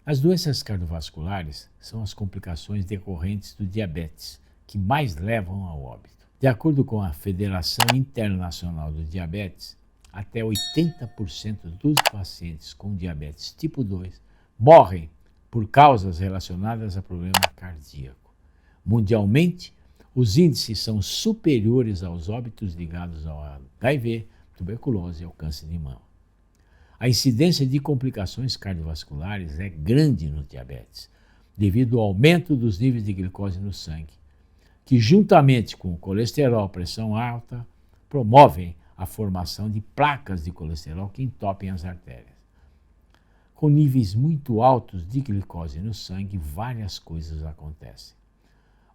As doenças cardiovasculares são as complicações decorrentes do diabetes que mais levam ao óbito. De acordo com a Federação Internacional do Diabetes, até 80% dos pacientes com diabetes tipo 2 morrem por causas relacionadas a problema cardíaco. Mundialmente, os índices são superiores aos óbitos ligados ao HIV, tuberculose e ao câncer de mama. A incidência de complicações cardiovasculares é grande no diabetes, devido ao aumento dos níveis de glicose no sangue, que juntamente com o colesterol, pressão alta, promovem a formação de placas de colesterol que entopem as artérias. Com níveis muito altos de glicose no sangue, várias coisas acontecem.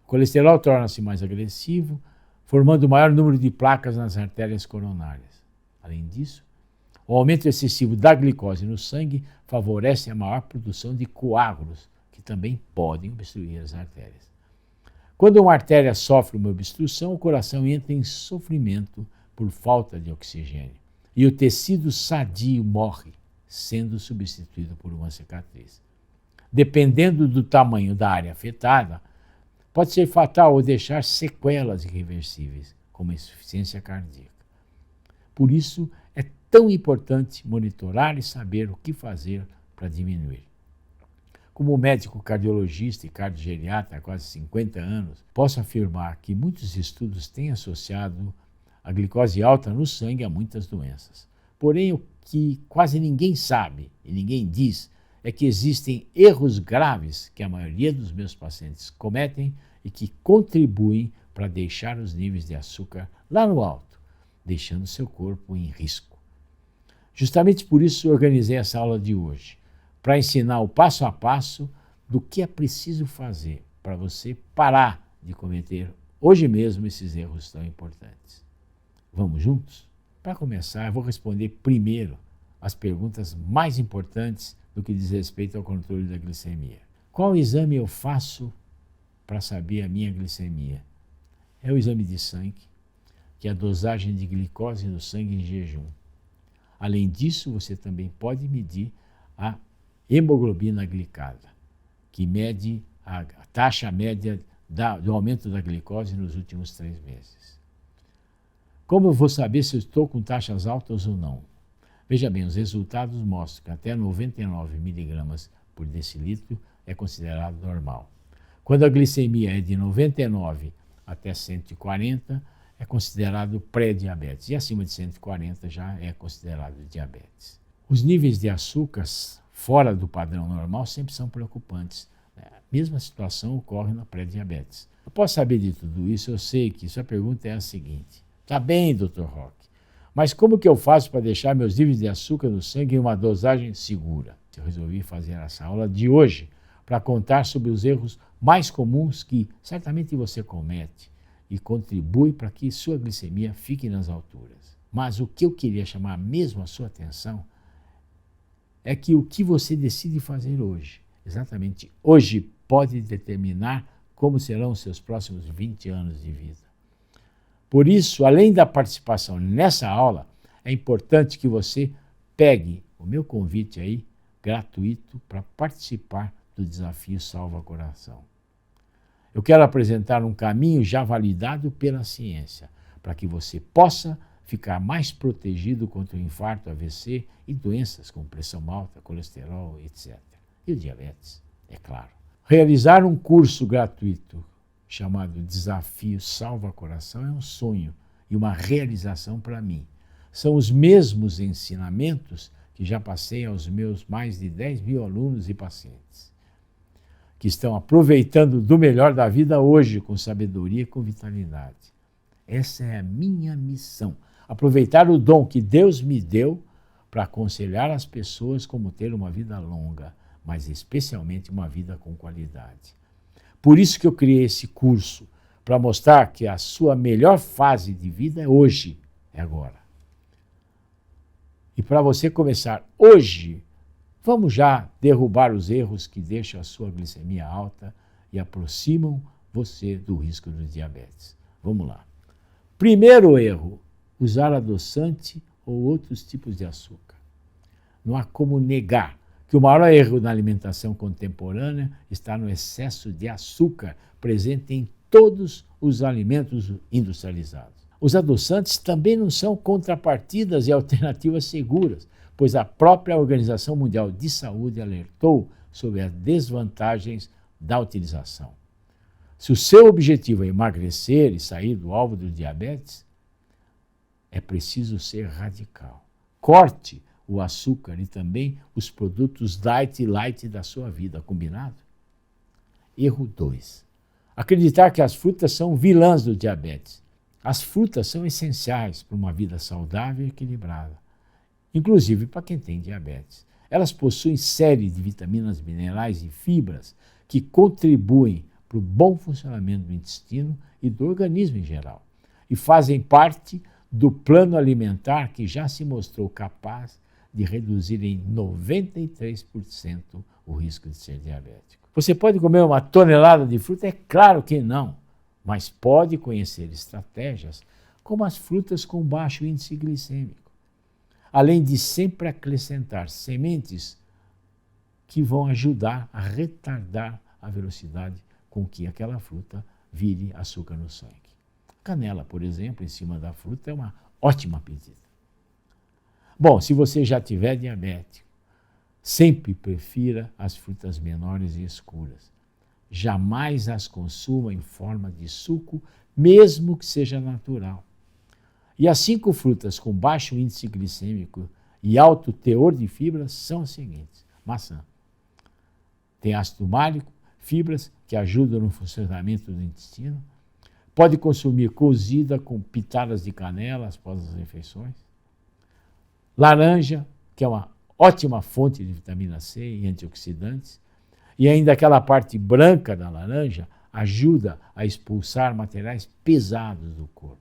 O colesterol torna-se mais agressivo, formando maior número de placas nas artérias coronárias. Além disso, o aumento excessivo da glicose no sangue favorece a maior produção de coágulos, que também podem obstruir as artérias. Quando uma artéria sofre uma obstrução, o coração entra em sofrimento por falta de oxigênio e o tecido sadio morre, sendo substituído por uma cicatriz. Dependendo do tamanho da área afetada, pode ser fatal ou deixar sequelas irreversíveis, como insuficiência cardíaca. Por isso, é tão importante monitorar e saber o que fazer para diminuir. Como médico cardiologista e cardiogeriatra há quase 50 anos, posso afirmar que muitos estudos têm associado a glicose alta no sangue a muitas doenças. Porém, o que quase ninguém sabe e ninguém diz é que existem erros graves que a maioria dos meus pacientes cometem e que contribuem para deixar os níveis de açúcar lá no alto, deixando seu corpo em risco. Justamente por isso organizei essa aula de hoje, para ensinar o passo a passo do que é preciso fazer para você parar de cometer hoje mesmo esses erros tão importantes. Vamos juntos? Para começar, eu vou responder primeiro as perguntas mais importantes do que diz respeito ao controle da glicemia. Qual exame eu faço para saber a minha glicemia? É o exame de sangue, que é a dosagem de glicose no sangue em jejum. Além disso, você também pode medir a hemoglobina glicada, que mede a taxa média do aumento da glicose nos últimos 3 meses. Como eu vou saber se eu estou com taxas altas ou não? Veja bem, os resultados mostram que até 99 mg por decilitro é considerado normal. Quando a glicemia é de 99 até 140, é considerado pré-diabetes. E acima de 140 já é considerado diabetes. Os níveis de açúcar fora do padrão normal sempre são preocupantes. A mesma situação ocorre na pré-diabetes. Após saber de tudo isso, eu sei que sua pergunta é a seguinte. Tá bem, Dr. Roque, mas como que eu faço para deixar meus níveis de açúcar no sangue em uma dosagem segura? Eu resolvi fazer essa aula de hoje para contar sobre os erros mais comuns que certamente você comete e contribui para que sua glicemia fique nas alturas. Mas o que eu queria chamar mesmo a sua atenção é que o que você decide fazer hoje, exatamente hoje, pode determinar como serão os seus próximos 20 anos de vida. Por isso, além da participação nessa aula, é importante que você pegue o meu convite aí, gratuito, para participar do desafio Salva Coração. Eu quero apresentar um caminho já validado pela ciência, para que você possa ficar mais protegido contra o infarto, AVC e doenças como pressão alta, colesterol, etc. E o diabetes, é claro. Realizar um curso gratuito chamado Desafio Salva Coração é um sonho e uma realização para mim. São os mesmos ensinamentos que já passei aos meus mais de 10 mil alunos e pacientes, que estão aproveitando do melhor da vida hoje com sabedoria e com vitalidade. Essa é a minha missão, aproveitar o dom que Deus me deu para aconselhar as pessoas como ter uma vida longa, mas especialmente uma vida com qualidade. Por isso que eu criei esse curso, para mostrar que a sua melhor fase de vida é hoje, é agora. E para você começar hoje, vamos já derrubar os erros que deixam a sua glicemia alta e aproximam você do risco do diabetes. Vamos lá. Primeiro erro, usar adoçante ou outros tipos de açúcar. Não há como negar que o maior erro na alimentação contemporânea está no excesso de açúcar presente em todos os alimentos industrializados. Os adoçantes também não são contrapartidas e alternativas seguras, pois a própria Organização Mundial de Saúde alertou sobre as desvantagens da utilização. Se o seu objetivo é emagrecer e sair do alvo do diabetes, é preciso ser radical. Corte o açúcar e também os produtos diet e light da sua vida, combinado? Erro 2. Acreditar que as frutas são vilãs do diabetes. As frutas são essenciais para uma vida saudável e equilibrada, inclusive para quem tem diabetes. Elas possuem série de vitaminas, minerais e fibras que contribuem para o bom funcionamento do intestino e do organismo em geral, e fazem parte do plano alimentar que já se mostrou capaz de reduzir em 93% o risco de ser diabético. Você pode comer uma tonelada de fruta? É claro que não, mas pode conhecer estratégias como as frutas com baixo índice glicêmico, além de sempre acrescentar sementes que vão ajudar a retardar a velocidade com que aquela fruta vire açúcar no sangue. Canela, por exemplo, em cima da fruta é uma ótima pedida. Bom, se você já tiver diabetes, sempre prefira as frutas menores e escuras. Jamais as consuma em forma de suco, mesmo que seja natural. E as 5 frutas com baixo índice glicêmico e alto teor de fibras são as seguintes. Maçã. Tem ácido málico, fibras que ajudam no funcionamento do intestino. Pode consumir cozida com pitadas de canela após as refeições. Laranja, que é uma ótima fonte de vitamina C e antioxidantes. E ainda aquela parte branca da laranja ajuda a expulsar materiais pesados do corpo.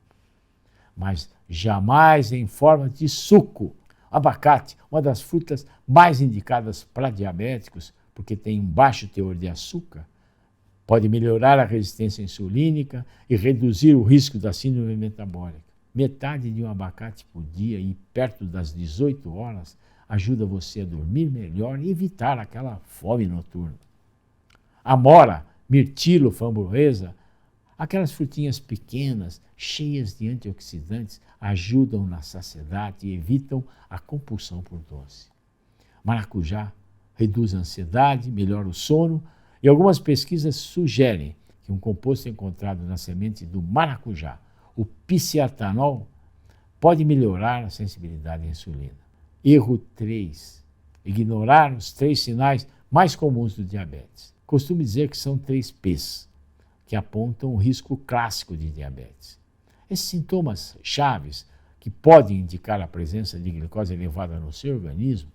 Mas jamais em forma de suco. Abacate, uma das frutas mais indicadas para diabéticos, porque tem um baixo teor de açúcar, pode melhorar a resistência insulínica e reduzir o risco da síndrome metabólica. Metade de um abacate por dia e perto das 18 horas ajuda você a dormir melhor e evitar aquela fome noturna. Amora, mirtilo, framboesa, aquelas frutinhas pequenas, cheias de antioxidantes, ajudam na saciedade e evitam a compulsão por doce. Maracujá reduz a ansiedade, melhora o sono e algumas pesquisas sugerem que um composto encontrado na semente do maracujá, o pisciatanol, pode melhorar a sensibilidade à insulina. Erro 3. Ignorar os 3 sinais mais comuns do diabetes. Costumo dizer que são 3 P's, que apontam o risco clássico de diabetes. Esses sintomas chaves, que podem indicar a presença de glicose elevada no seu organismo,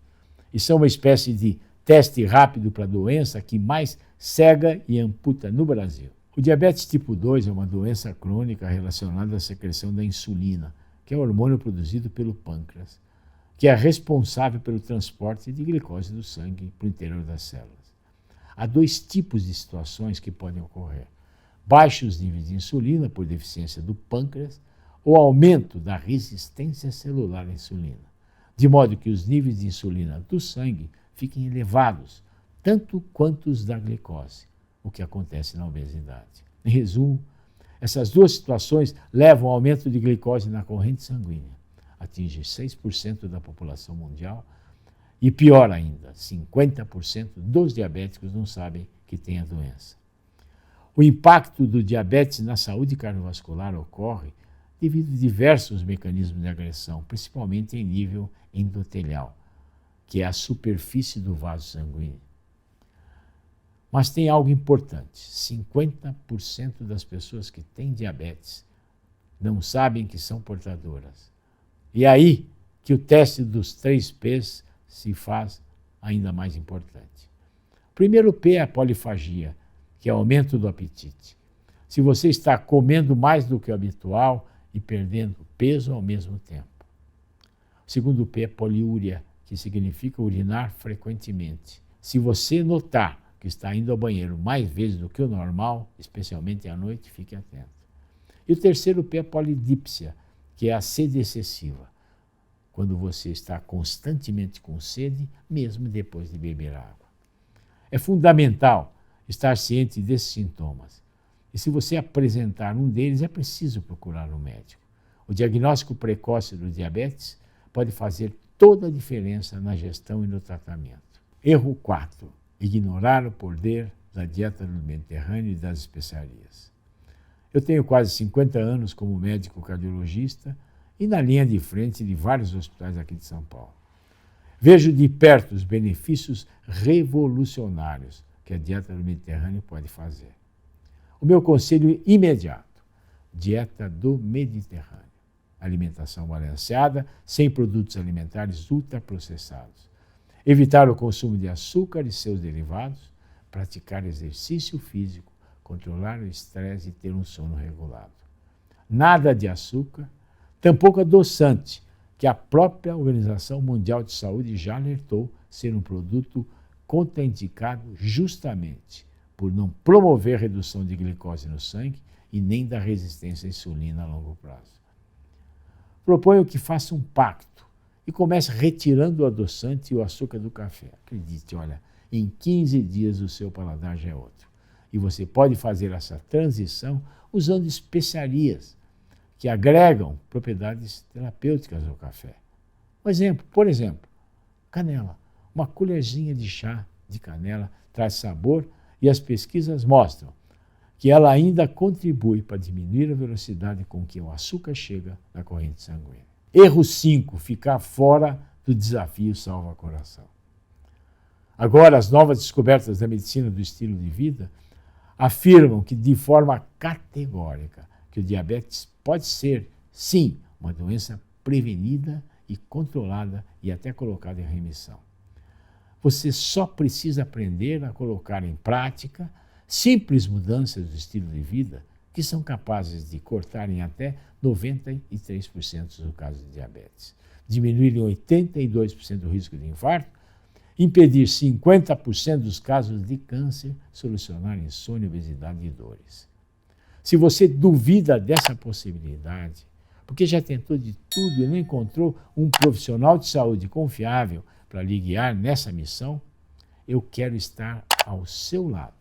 e são uma espécie de teste rápido para a doença que mais cega e amputa no Brasil. O diabetes tipo 2 é uma doença crônica relacionada à secreção da insulina, que é o hormônio produzido pelo pâncreas, que é responsável pelo transporte de glicose do sangue para o interior das células. Há 2 tipos de situações que podem ocorrer: baixos níveis de insulina por deficiência do pâncreas ou aumento da resistência celular à insulina, de modo que os níveis de insulina do sangue fiquem elevados, tanto quanto os da glicose, o que acontece na obesidade. Em resumo, essas 2 situações levam ao aumento de glicose na corrente sanguínea, atinge 6% da população mundial e, pior ainda, 50% dos diabéticos não sabem que têm a doença. O impacto do diabetes na saúde cardiovascular ocorre devido a diversos mecanismos de agressão, principalmente em nível endotelial, que é a superfície do vaso sanguíneo. Mas tem algo importante: 50% das pessoas que têm diabetes não sabem que são portadoras. E é aí que o teste dos 3 P's se faz ainda mais importante. O primeiro P é a polifagia, que é o aumento do apetite. Se você está comendo mais do que o habitual e perdendo peso ao mesmo tempo. O segundo P é poliúria, que significa urinar frequentemente. Se você notar que está indo ao banheiro mais vezes do que o normal, especialmente à noite, fique atento. E o terceiro P é polidípsia, que é a sede excessiva. quando você está constantemente com sede, mesmo depois de beber água. É fundamental estar ciente desses sintomas. E se você apresentar um deles, é preciso procurar um médico. O diagnóstico precoce do diabetes pode fazer toda a diferença na gestão e no tratamento. Erro 4. Ignorar o poder da dieta do Mediterrâneo e das especiarias. Eu tenho quase 50 anos como médico cardiologista e na linha de frente de vários hospitais aqui de São Paulo. Vejo de perto os benefícios revolucionários que a dieta do Mediterrâneo pode fazer. O meu conselho imediato: dieta do Mediterrâneo. Alimentação balanceada, sem produtos alimentares ultraprocessados. Evitar o consumo de açúcar e seus derivados, praticar exercício físico, controlar o estresse e ter um sono regulado. Nada de açúcar, tampouco adoçante, que a própria Organização Mundial de Saúde já alertou ser um produto contraindicado justamente por não promover redução de glicose no sangue e nem da resistência à insulina a longo prazo. Proponho que faça um pacto e comece retirando o adoçante e o açúcar do café. Acredite, olha, em 15 dias o seu paladar já é outro. E você pode fazer essa transição usando especiarias que agregam propriedades terapêuticas ao café. Por exemplo, canela. Uma colherzinha de chá de canela traz sabor e as pesquisas mostram que ela ainda contribui para diminuir a velocidade com que o açúcar chega na corrente sanguínea. Erro 5. Ficar fora do desafio salva-coração. Agora, as novas descobertas da medicina do estilo de vida afirmam que, de forma categórica, que o diabetes pode ser, sim, uma doença prevenida e controlada e até colocada em remissão. Você só precisa aprender a colocar em prática simples mudanças do estilo de vida que são capazes de cortar em até 93% do caso de diabetes, diminuir em 82% o risco de infarto, impedir 50% dos casos de câncer, solucionar insônia, obesidade e dores. Se você duvida dessa possibilidade, porque já tentou de tudo e não encontrou um profissional de saúde confiável para lhe guiar nessa missão, eu quero estar ao seu lado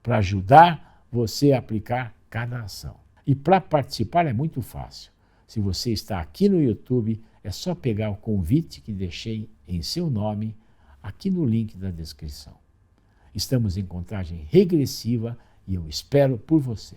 para ajudar você a aplicar cada ação. E para participar é muito fácil. Se você está aqui no YouTube, é só pegar o convite que deixei em seu nome aqui no link da descrição. Estamos em contagem regressiva e eu espero por você.